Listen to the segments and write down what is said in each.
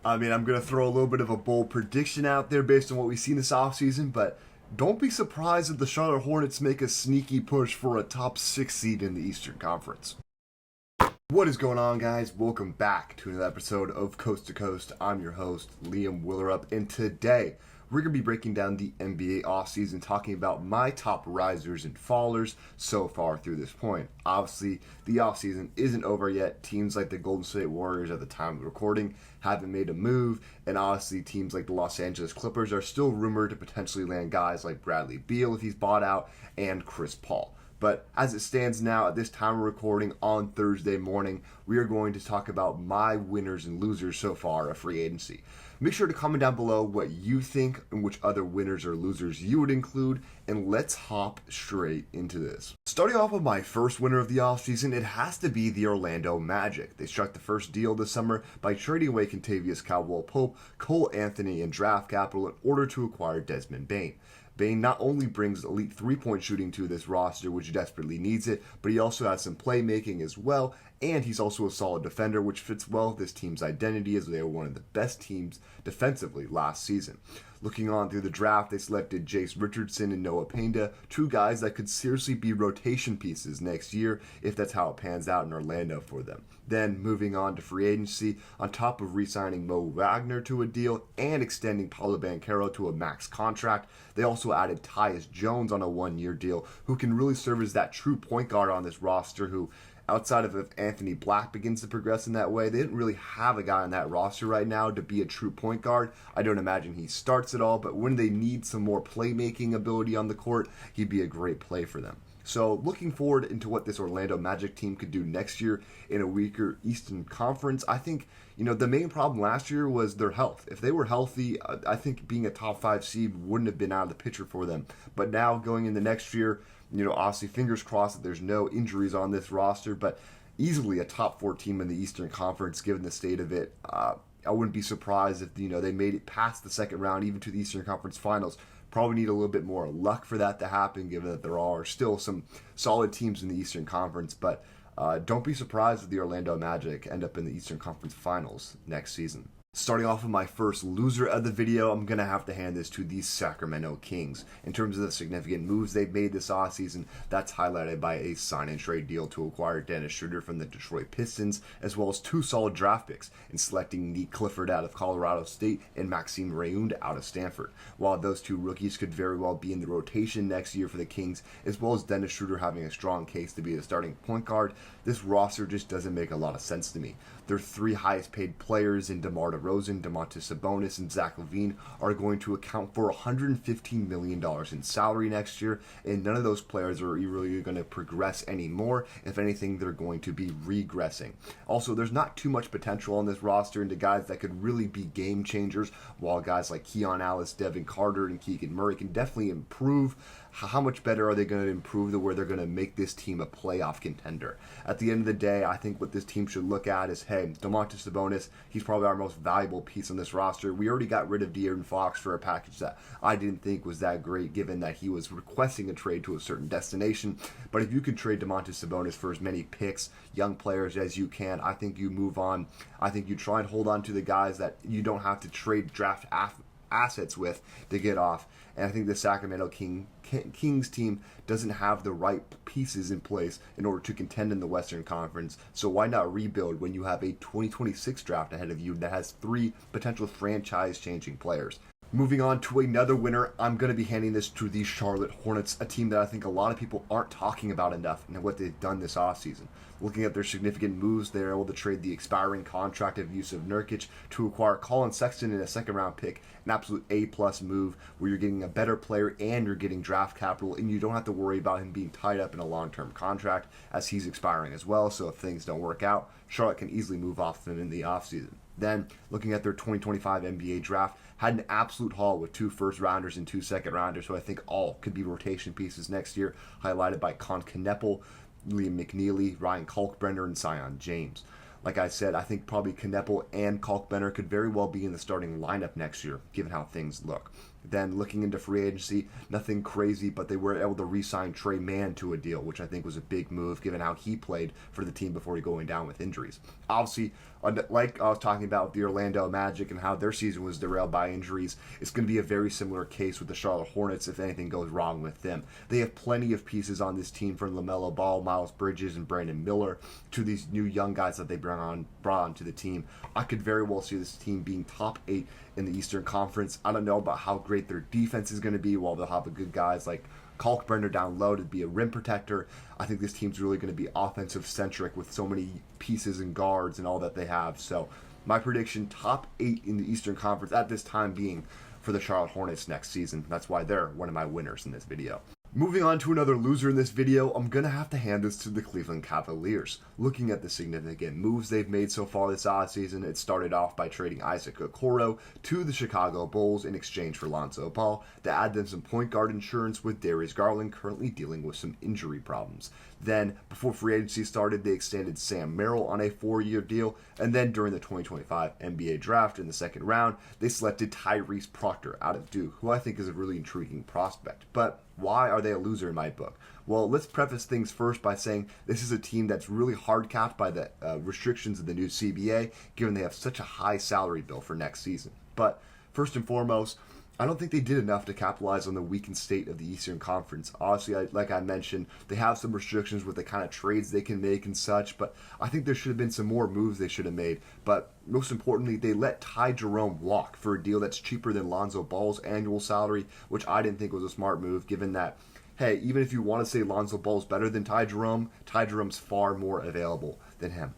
I mean, I'm going to throw a little bit of a bold prediction out there based on what we've seen this offseason, but don't be surprised if the Charlotte Hornets make a sneaky push for a top 6 seed in the Eastern Conference. What is going on, guys? Welcome back to another episode of Coast to Coast. I'm your host, Liam Willerup, and today we're going to be breaking down the NBA offseason, talking about my top risers and fallers so far through this point. Obviously, the offseason isn't over yet. Teams like the Golden State Warriors at the time of recording haven't made a move, and honestly, teams like the Los Angeles Clippers are still rumored to potentially land guys like Bradley Beal if he's bought out, and Chris Paul. But as it stands now, at this time of recording on Thursday morning, we are going to talk about my winners and losers so far of free agency. Make sure to comment down below what you think and which other winners or losers you would include, and let's hop straight into this. Starting off with my first winner of the offseason, it has to be the Orlando Magic. They struck the first deal this summer by trading away Kentavious Caldwell-Pope, Cole Anthony, and draft capital in order to acquire Desmond Bane. Bane not only brings elite three-point shooting to this roster, which desperately needs it, but he also has some playmaking as well, and he's also a solid defender, which fits well with this team's identity as they were one of the best teams defensively last season. Looking on through the draft, they selected Jace Richardson and Noah Penda, two guys that could seriously be rotation pieces next year if that's how it pans out in Orlando for them. Then moving on to free agency, on top of re-signing Mo Wagner to a deal and extending Paolo Banchero to a max contract, they also added Tyus Jones on a one-year deal, who can really serve as that true point guard on this roster who, outside of if Anthony Black begins to progress in that way, they didn't really have a guy on that roster right now to be a true point guard. I don't imagine he starts at all, but when they need some more playmaking ability on the court, he'd be a great play for them. So looking forward into what this Orlando Magic team could do next year in a weaker Eastern Conference, I think, the main problem last year was their health. If they were healthy, I think being a top 5 seed wouldn't have been out of the picture for them. But now going into next year, obviously fingers crossed that there's no injuries on this roster, but easily a top 4 team in the Eastern Conference given the state of it. I wouldn't be surprised if, they made it past the second round, even to the Eastern Conference Finals. Probably need a little bit more luck for that to happen, given that there are still some solid teams in the Eastern Conference, but don't be surprised if the Orlando Magic end up in the Eastern Conference Finals next season. Starting off with my first loser of the video, I'm going to have to hand this to the Sacramento Kings. In terms of the significant moves they've made this offseason, that's highlighted by a sign-and-trade deal to acquire Dennis Schroeder from the Detroit Pistons, as well as 2 solid draft picks in selecting Nick Clifford out of Colorado State and Maxime Rayound out of Stanford. While those 2 rookies could very well be in the rotation next year for the Kings, as well as Dennis Schroeder having a strong case to be the starting point guard, this roster just doesn't make a lot of sense to me. Their 3 highest paid players in DeMar DeRozan, Domantas Sabonis, and Zach LaVine are going to account for $115 million in salary next year, and none of those players are really going to progress anymore. If anything, they're going to be regressing. Also, there's not too much potential on this roster into guys that could really be game changers, while guys like Keon Ellis, Devin Carter, and Keegan Murray can definitely improve. How much better are they going to improve to where they're going to make this team a playoff contender? At the end of the day, I think what this team should look at is, hey, Domantas Sabonis, he's probably our most valuable piece on this roster. We already got rid of De'Aaron Fox for a package that I didn't think was that great, given that he was requesting a trade to a certain destination. But if you could trade Domantas Sabonis for as many picks, young players as you can, I think you move on. I think you try and hold on to the guys that you don't have to trade draft assets with to get off. And I think the Sacramento Kings team doesn't have the right pieces in place in order to contend in the Western Conference. So why not rebuild when you have a 2026 draft ahead of you that has 3 potential franchise-changing players? Moving on to another winner, I'm going to be handing this to the Charlotte Hornets, a team that I think a lot of people aren't talking about enough and what they've done this offseason. Looking at their significant moves, they're able to trade the expiring contract of Yusuf Nurkic to acquire Colin Sexton in a second-round pick, an absolute A-plus move where you're getting a better player and you're getting draft capital, and you don't have to worry about him being tied up in a long-term contract as he's expiring as well. So if things don't work out, Charlotte can easily move off them in the offseason. Then, looking at their 2025 NBA draft, had an absolute haul with 2 first-rounders and 2 second-rounders, so I think all could be rotation pieces next year, highlighted by Con Kneppel, Liam McNeely, Ryan Kalkbrenner, and Zion James. Like I said, I think probably Kneppel and Kalkbrenner could very well be in the starting lineup next year, given how things look. Then looking into free agency, nothing crazy, but they were able to re-sign Trey Mann to a deal, which I think was a big move given how he played for the team before he going down with injuries. Obviously, like I was talking about with the Orlando Magic and how their season was derailed by injuries, it's going to be a very similar case with the Charlotte Hornets if anything goes wrong with them. They have plenty of pieces on this team from LaMelo Ball, Miles Bridges, and Brandon Miller to these new young guys that they brought on to the team. I could very well see this team being top 8 in the Eastern Conference. I don't know about how great their defense is going to be, while they'll have a good guys like Kalkbrenner down low to be a rim protector. I think this team's really going to be offensive centric with so many pieces and guards and all that they have. So my prediction, top 8 in the Eastern Conference at this time being for the Charlotte Hornets next season. That's why they're one of my winners in this video. Moving on to another loser in this video, I'm going to have to hand this to the Cleveland Cavaliers. Looking at the significant moves they've made so far this offseason, it started off by trading Isaac Okoro to the Chicago Bulls in exchange for Lonzo Ball to add them some point guard insurance with Darius Garland currently dealing with some injury problems. Then, before free agency started, they extended Sam Merrill on a 4-year deal, and then during the 2025 NBA draft in the second round, they selected Tyrese Proctor out of Duke, who I think is a really intriguing prospect. But why are they a loser in my book? Well, let's preface things first by saying this is a team that's really hard capped by the restrictions of the new CBA, given they have such a high salary bill for next season. But first and foremost, I don't think they did enough to capitalize on the weakened state of the Eastern Conference. Obviously, like I mentioned, they have some restrictions with the kind of trades they can make and such, but I think there should have been some more moves they should have made. But most importantly, they let Ty Jerome walk for a deal that's cheaper than Lonzo Ball's annual salary, which I didn't think was a smart move, given that, hey, even if you want to say Lonzo Ball's better than Ty Jerome's far more available than him.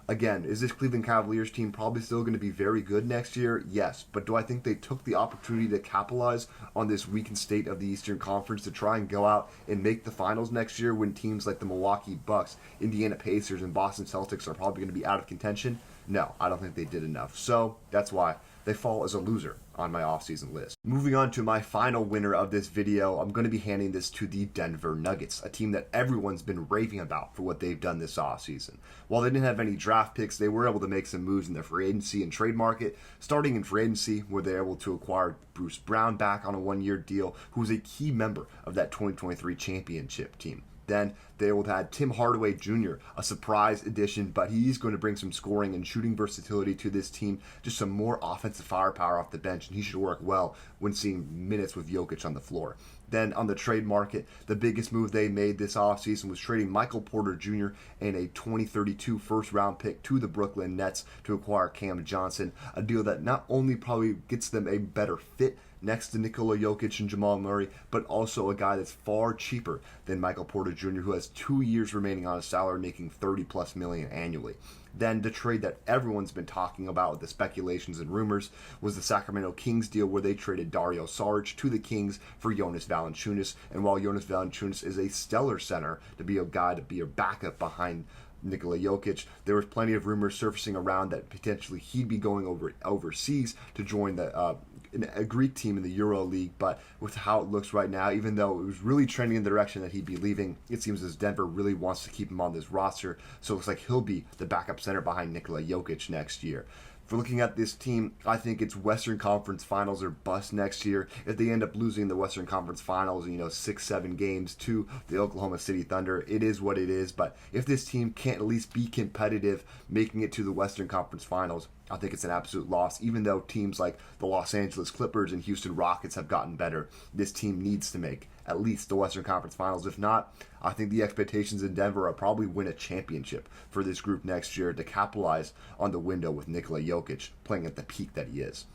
Again, is this Cleveland Cavaliers team probably still going to be very good next year? Yes. But do I think they took the opportunity to capitalize on this weakened state of the Eastern Conference to try and go out and make the finals next year when teams like the Milwaukee Bucks, Indiana Pacers, and Boston Celtics are probably going to be out of contention? No, I don't think they did enough. So that's why they fall as a loser on my offseason list. Moving on to my final winner of this video, I'm going to be handing this to the Denver Nuggets, a team that everyone's been raving about for what they've done this offseason. While they didn't have any draft picks, they were able to make some moves in the free agency and trade market, starting in free agency where they were able to acquire Bruce Brown back on a 1-year deal, who was a key member of that 2023 championship team. Then they will have Tim Hardaway Jr., a surprise addition, but he's going to bring some scoring and shooting versatility to this team, just some more offensive firepower off the bench, and he should work well when seeing minutes with Jokic on the floor. Then on the trade market, the biggest move they made this offseason was trading Michael Porter Jr. and a 2032 first-round pick to the Brooklyn Nets to acquire Cam Johnson, a deal that not only probably gets them a better fit next to Nikola Jokic and Jamal Murray, but also a guy that's far cheaper than Michael Porter Jr., who has 2 years remaining on his salary, making $30+ million annually. Then the trade that everyone's been talking about with the speculations and rumors was the Sacramento Kings deal, where they traded Dario Saric to the Kings for Jonas Valanciunas. And while Jonas Valanciunas is a stellar center to be a guy to be a backup behind Nikola Jokic, there was plenty of rumors surfacing around that potentially he'd be going overseas to join a Greek team in the Euro League. But with how it looks right now, even though it was really trending in the direction that he'd be leaving, it seems as Denver really wants to keep him on this roster, so it looks like he'll be the backup center behind Nikola Jokic next year. For looking at this team, I think it's Western Conference Finals or bust next year. If they end up losing the Western Conference Finals, 6-7 games to the Oklahoma City Thunder, it is what it is. But if this team can't at least be competitive, making it to the Western Conference Finals, I think it's an absolute loss. Even though teams like the Los Angeles Clippers and Houston Rockets have gotten better, this team needs to make at least the Western Conference Finals. If not, I think the expectations in Denver are probably win a championship for this group next year to capitalize on the window with Nikola Jokic playing at the peak that he is.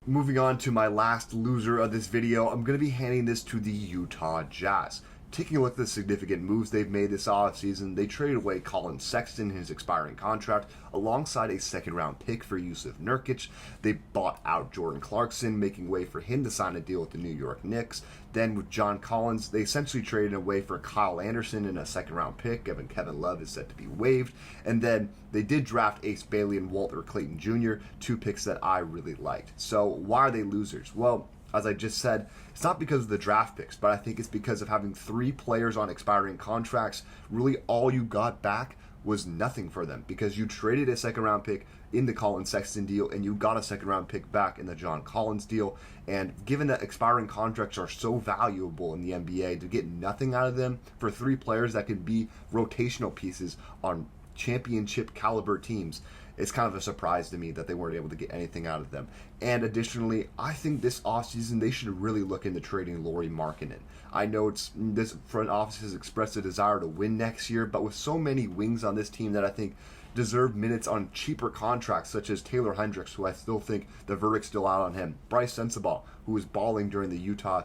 Moving on to my last loser of this video, I'm going to be handing this to the Utah Jazz. Taking a look at the significant moves they've made this offseason, they traded away Colin Sexton in his expiring contract alongside a second-round pick for Yusuf Nurkic. They bought out Jordan Clarkson, making way for him to sign a deal with the New York Knicks. Then with John Collins, they essentially traded away for Kyle Anderson and a second-round pick, given Kevin Love is set to be waived. And then they did draft Ace Bailey and Walter Clayton Jr., 2 picks that I really liked. So why are they losers? Well, as I just said, it's not because of the draft picks, but I think it's because of having 3 players on expiring contracts. Really all you got back was nothing for them because you traded a second round pick in the Colin Sexton deal and you got a second round pick back in the John Collins deal. And given that expiring contracts are so valuable in the NBA, to get nothing out of them for three players that could be rotational pieces on championship caliber teams, it's kind of a surprise to me that they weren't able to get anything out of them. And additionally, I think this offseason they should really look into trading Lauri Markkanen. I know this front office has expressed a desire to win next year, but with so many wings on this team that I think deserve minutes on cheaper contracts, such as Taylor Hendricks, who I still think the verdict's still out on him, Bryce Sensabaugh, who was balling during the Utah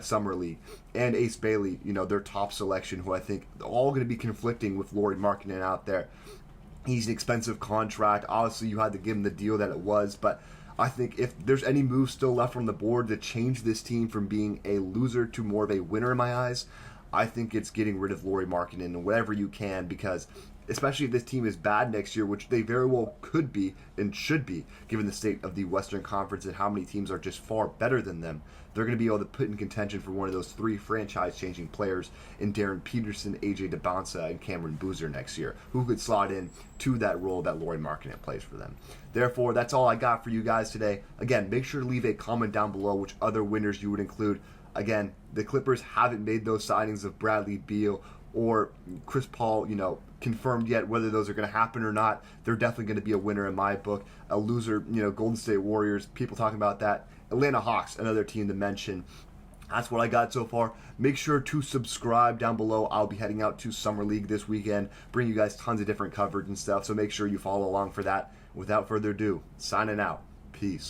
Summer League, and Ace Bailey, their top selection, who I think are all going to be conflicting with Lauri Markkanen out there. He's an expensive contract. Obviously, you had to give him the deal that it was, but I think if there's any moves still left on the board to change this team from being a loser to more of a winner in my eyes, I think it's getting rid of Lauri Markkanen wherever you can, because especially if this team is bad next year, which they very well could be and should be, given the state of the Western Conference and how many teams are just far better than them, they're going to be able to put in contention for one of those three franchise-changing players in Darren Peterson, AJ DeBonsa, and Cameron Boozer next year, who could slot in to that role that Lauri Markkanen plays for them. Therefore, that's all I got for you guys today. Again, make sure to leave a comment down below which other winners you would include. Again, the Clippers haven't made those signings of Bradley Beal or Chris Paul, confirmed yet whether those are going to happen or not. They're definitely going to be a winner in my book. A loser, Golden State Warriors, people talking about that. Atlanta Hawks, another team to mention. That's what I got so far. Make sure to subscribe down below. I'll be heading out to Summer League this weekend, bring you guys tons of different coverage and stuff, so make sure you follow along for that. Without further ado, signing out. Peace.